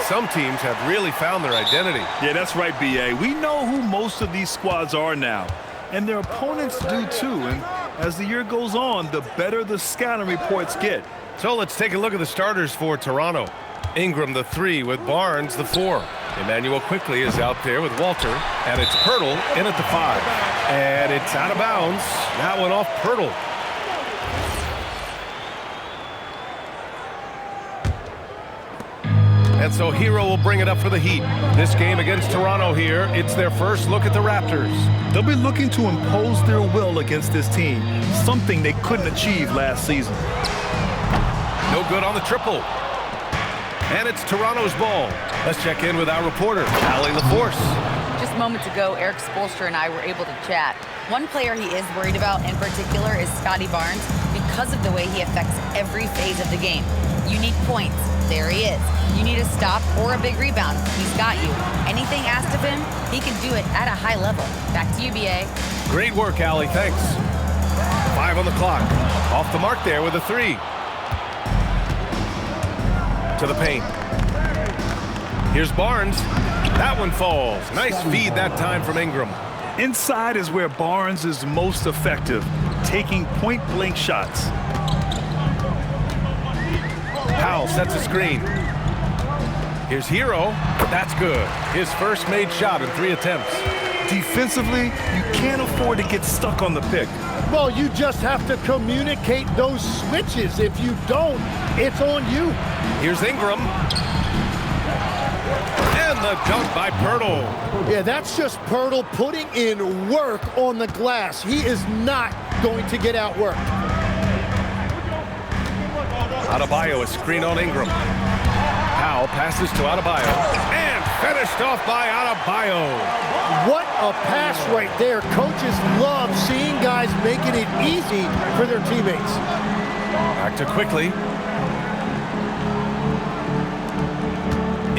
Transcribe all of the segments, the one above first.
some teams have really found their identity. Yeah, that's right, B.A. We know who most of these squads are now, and their opponents do too. And as the year goes on, the better the scouting reports get. So let's take a look at the starters for Toronto. Ingram, the 3, with Barnes, the 4. Emmanuel quickly is out there with Walter, and it's Pirtle in at the 5. And it's out of bounds. That one off Pirtle. And so Hero will bring it up for the Heat. This game against Toronto here, it's their first look at the Raptors. They'll be looking to impose their will against this team, something they couldn't achieve last season. No good on the triple. And it's Toronto's ball. Let's check in with our reporter, Allie LaForce. Just moments ago, Eric Spoelstra and I were able to chat. One player he is worried about in particular is Scotty Barnes because of the way he affects every phase of the game. You need points. There he is. You need a stop or a big rebound. He's got you. Anything asked of him, he can do it at a high level. Back to you, B.A. Great work, Allie. Thanks. 5 on the clock. Off the mark there with a 3. To the paint. Here's Barnes. That one falls. Nice feed that time from Ingram. Inside is where Barnes is most effective, taking point-blank shots. Powell sets a screen. Here's Hero. That's good. His first made shot in 3 attempts. Defensively, you can't afford to get stuck on the pick. Well, you just have to communicate those switches. If you don't, it's on you. Here's Ingram. And the dunk by Pirtle. Yeah, that's just Pirtle putting in work on the glass. He is not going to get outworked. Adebayo, a screen on Ingram. Powell passes to Adebayo. And finished off by Adebayo. What a pass right there. Coaches love seeing guys making it easy for their teammates. Back to quickly.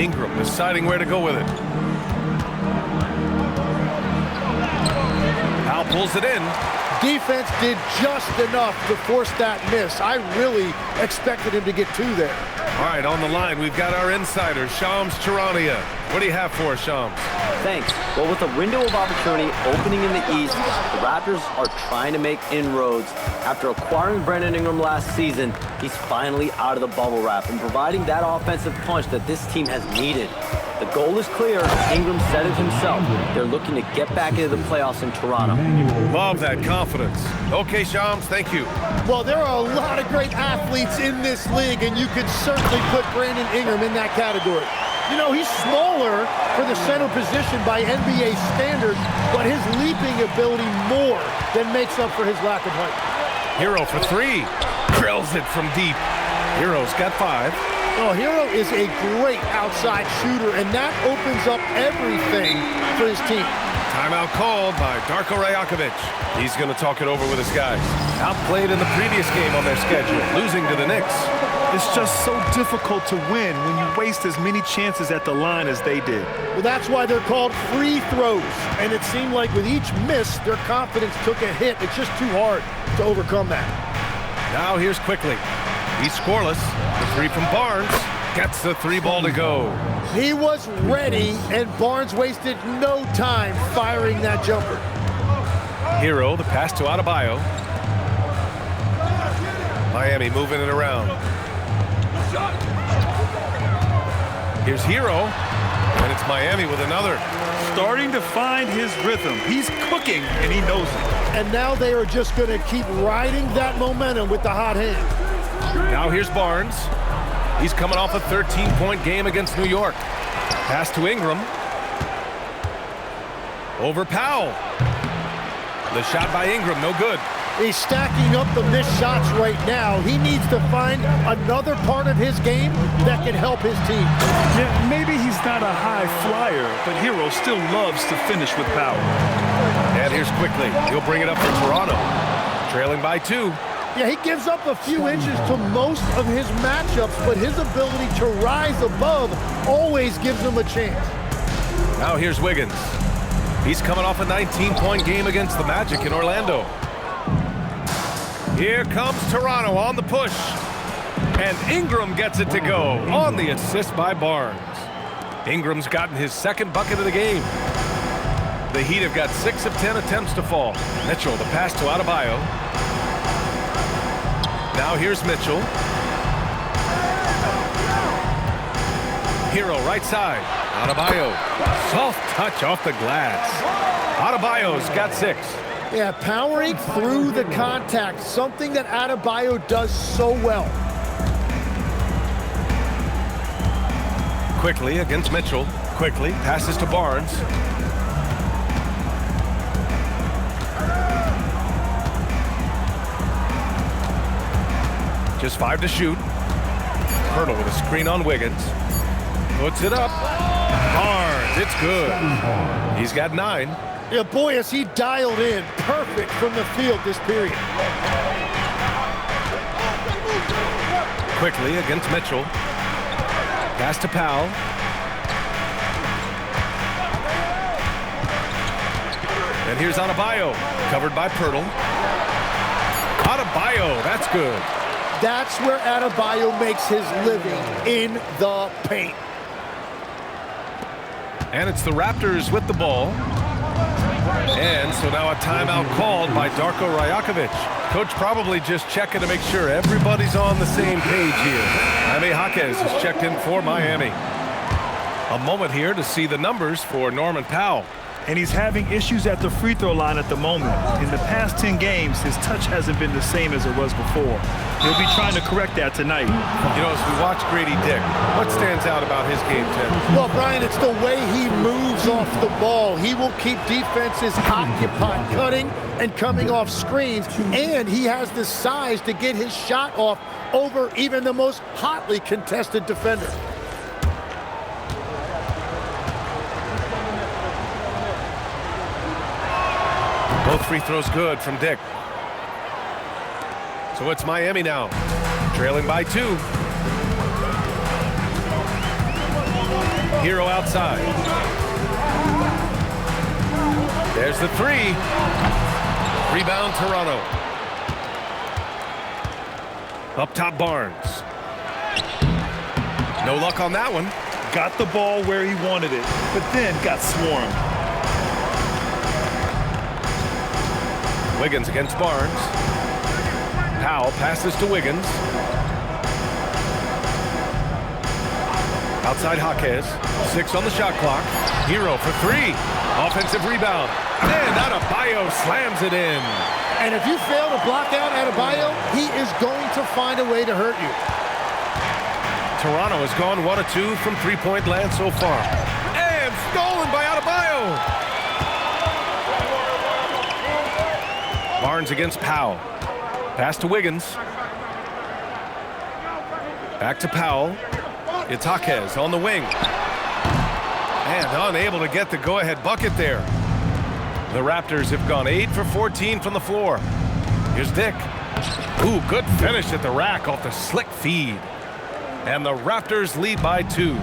Ingram deciding where to go with it. Powell pulls it in. Defense did just enough to force that miss. I really expected him to get 2 there. All right, on the line, we've got our insider, Shams Charania. What do you have for us, Shams? Thanks. Well, with a window of opportunity opening in the East, the Raptors are trying to make inroads. After acquiring Brandon Ingram last season, he's finally out of the bubble wrap and providing that offensive punch that this team has needed. The goal is clear. Ingram said it himself. They're looking to get back into the playoffs in Toronto. Love that confidence. Okay, Shams, thank you. Well, there are a lot of great athletes in this league, and you could certainly put Brandon Ingram in that category. You know, he's smaller for the center position by NBA standards, but his leaping ability more than makes up for his lack of height. Hero for 3. Drills it from deep. Hero's got 5. Oh, Hero is a great outside shooter, and that opens up everything for his team. Timeout called by Darko Rajakovic. He's going to talk it over with his guys. Outplayed in the previous game on their schedule, losing to the Knicks. It's just so difficult to win when you waste as many chances at the line as they did. Well, that's why they're called free throws. And it seemed like with each miss, their confidence took a hit. It's just too hard to overcome that. Now here's quickly. He's scoreless. The 3 from Barnes. Gets the 3 ball to go. He was ready, and Barnes wasted no time firing that jumper. Hero, the pass to Adebayo. Miami moving it around. Here's Hero, and it's Miami with another. Starting to find his rhythm. He's cooking, and he knows it. And now they are just going to keep riding that momentum with the hot hand. Now here's Barnes. He's coming off a 13-point game against New York. Pass to Ingram. Over Powell. The shot by Ingram, no good. He's stacking up the missed shots right now. He needs to find another part of his game that can help his team. Yeah, maybe he's not a high flyer, but Hero still loves to finish with power. And here's quickly. He'll bring it up for Toronto. Trailing by 2. Yeah, he gives up a few inches to most of his matchups, but his ability to rise above always gives him a chance. Now here's Wiggins. He's coming off a 19-point game against the Magic in Orlando. Here comes Toronto on the push. And Ingram gets it to go on the assist by Barnes. Ingram's gotten his second bucket of the game. The Heat have got 6 of 10 attempts to fall. Mitchell, the pass to Adebayo. Now here's Mitchell. Hero right side. Adebayo. Soft touch off the glass. Adebayo's got 6. Yeah, powering through the contact, something that Adebayo does so well. Quickly against Mitchell. Quickly passes to Barnes. Just 5 to shoot. Hurdle with a screen on Wiggins. Puts it up. Barnes, it's good. He's got 9. Yeah, boy, has he dialed in perfect from the field this period. Quickly against Mitchell. Pass to Powell. And here's Adebayo, covered by Pirtle. Adebayo, that's good. That's where Adebayo makes his living, in the paint. And it's the Raptors with the ball. And so now a timeout called by Darko Rajakovic. Coach probably just checking to make sure everybody's on the same page here. Jaime Jaquez has checked in for Miami. A moment here to see the numbers for Norman Powell. And he's having issues at the free throw line at the moment. In the past 10 games, his touch hasn't been the same as it was before. He'll be trying to correct that tonight. You know, as we watch Grady Dick, what stands out about his game, Tim? Well, Brian, it's the way he moves off the ball. He will keep defenses occupied, cutting and coming off screens, and he has the size to get his shot off over even the most hotly contested defender. Both free throws good from Dick. So it's Miami now, trailing by 2. Hero outside. There's the 3. Rebound Toronto. Up top Barnes. No luck on that one. Got the ball where he wanted it, but then got swarmed. Wiggins against Barnes. Powell passes to Wiggins. Outside Jaquez. 6 on the shot clock. Hero for 3. Offensive rebound. And Adebayo slams it in. And if you fail to block out Adebayo, he is going to find a way to hurt you. Toronto has gone 1 of 2 from three-point land so far. And stolen by Adebayo. Barnes against Powell. Pass to Wiggins. Back to Powell. It's Jaquez on the wing. And unable to get the go-ahead bucket there. The Raptors have gone 8 for 14 from the floor. Here's Dick. Ooh, good finish at the rack off the slick feed. And the Raptors lead by 2.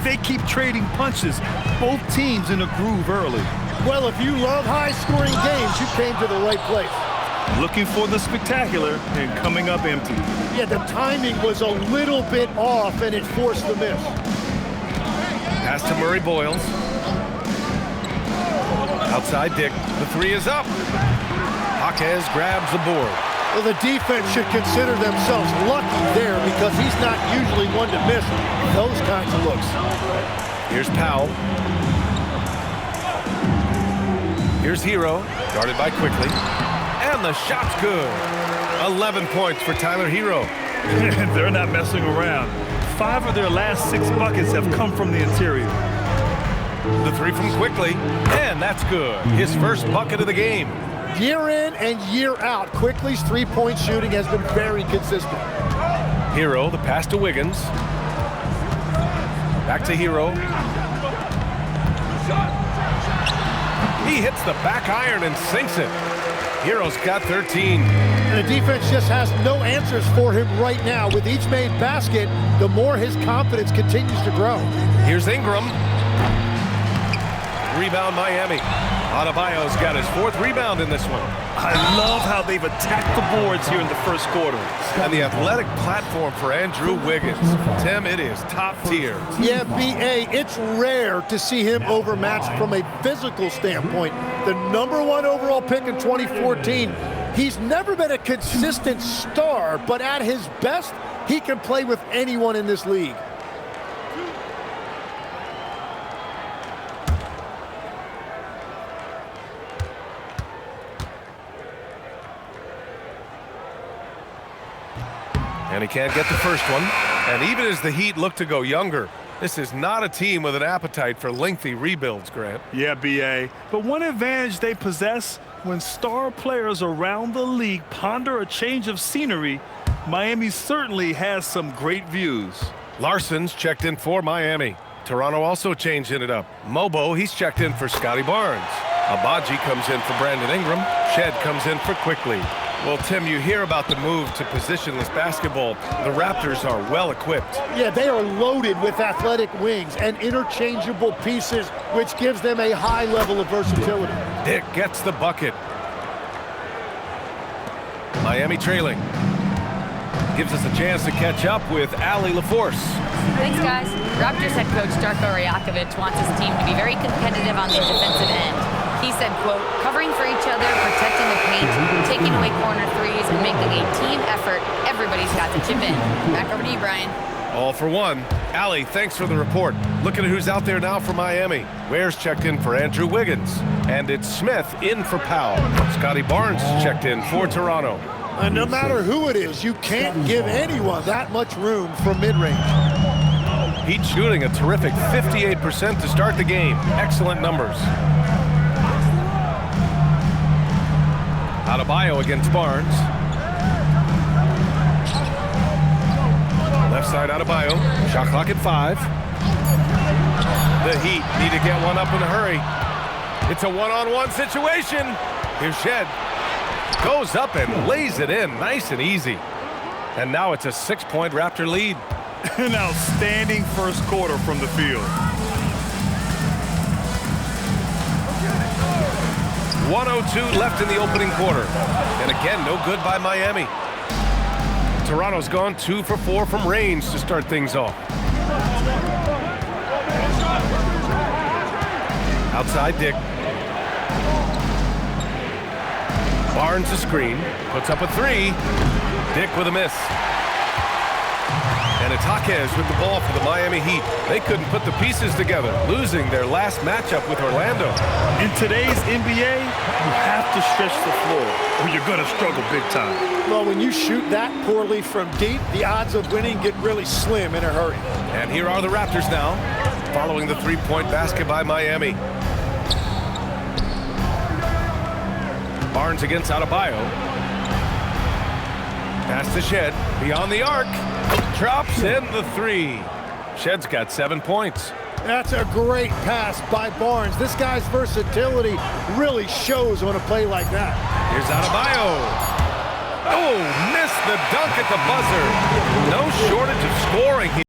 They keep trading punches. Both teams in a groove early. Well, if you love high-scoring games, you came to the right place. Looking for the spectacular and coming up empty. Yeah, the timing was a little bit off, and it forced the miss. Pass to Murray Boyles. Outside Dick. The 3 is up. Jaquez grabs the board. Well, the defense should consider themselves lucky there because he's not usually one to miss those kinds of looks. Here's Powell. Here's Hero, guarded by Quickly. And the shot's good. 11 points for Tyler Hero. They're not messing around. 5 of their last 6 buckets have come from the interior. The 3 from Quickly, and that's good. His first bucket of the game. Year in and year out, Quickly's three-point shooting has been very consistent. Hero, the pass to Wiggins. Back to Hero. He hits the back iron and sinks it. Hero's got 13. And the defense just has no answers for him right now. With each made basket, the more his confidence continues to grow. Here's Ingram. Rebound Miami. Adebayo's got his 4th rebound in this one. I love how they've attacked the boards here in the first quarter. And the athletic platform for Andrew Wiggins. Tim, it is top tier. Yeah, B.A., it's rare to see him overmatched from a physical standpoint. The #1 overall pick in 2014. He's never been a consistent star, but at his best, he can play with anyone in this league. And he can't get the first one. And even as the Heat look to go younger, this is not a team with an appetite for lengthy rebuilds, Grant. Yeah, B.A. But one advantage they possess, when star players around the league ponder a change of scenery, Miami certainly has some great views. Larson's checked in for Miami. Toronto also changing it up. Mobo, he's checked in for Scotty Barnes. Abaji comes in for Brandon Ingram. Shed comes in for Quickly. Well, Tim, you hear about the move to positionless basketball. The Raptors are well equipped. Yeah, they are loaded with athletic wings and interchangeable pieces, which gives them a high level of versatility. Dick gets the bucket. Miami trailing. Gives us a chance to catch up with Allie LaForce. Thanks, guys. Raptors head coach Darko Rajakovic wants his team to be very competitive on the defensive end. He said, quote, covering for each other, protecting the paint, taking away corner threes, and making a team effort. Everybody's got to chip in. Back over to you, Brian. All for one. Allie, thanks for the report. Looking at who's out there now for Miami. Ware's checked in for Andrew Wiggins. And it's Smith in for Powell. Scotty Barnes checked in for Toronto. And no matter who it is, you can't give anyone that much room from mid-range. Heat shooting a terrific 58% to start the game. Excellent numbers. Adebayo against Barnes. Left side Adebayo. Shot clock at 5. The Heat need to get one up in a hurry. It's a one-on-one situation. Here's Shed. Goes up and lays it in nice and easy. And now it's a 6-point Raptor lead. An outstanding first quarter from the field. 1:02 left in the opening quarter. And again, no good by Miami. Toronto's gone 2 for 4 from range to start things off. Outside Dick. Barnes a screen. Puts up a 3. Dick with a miss. And it's Jaquez with the ball for the Miami Heat. They couldn't put the pieces together, losing their last matchup with Orlando. In today's NBA, you have to stretch the floor or you're going to struggle big time. Well, when you shoot that poorly from deep, the odds of winning get really slim in a hurry. And here are the Raptors now, following the 3-point basket by Miami. Barnes against Adebayo. Pass to Shed, beyond the arc. Drops in the 3. Shed's got 7 points. That's a great pass by Barnes. This guy's versatility really shows on a play like that. Here's Adebayo. Oh, missed the dunk at the buzzer. No shortage of scoring here.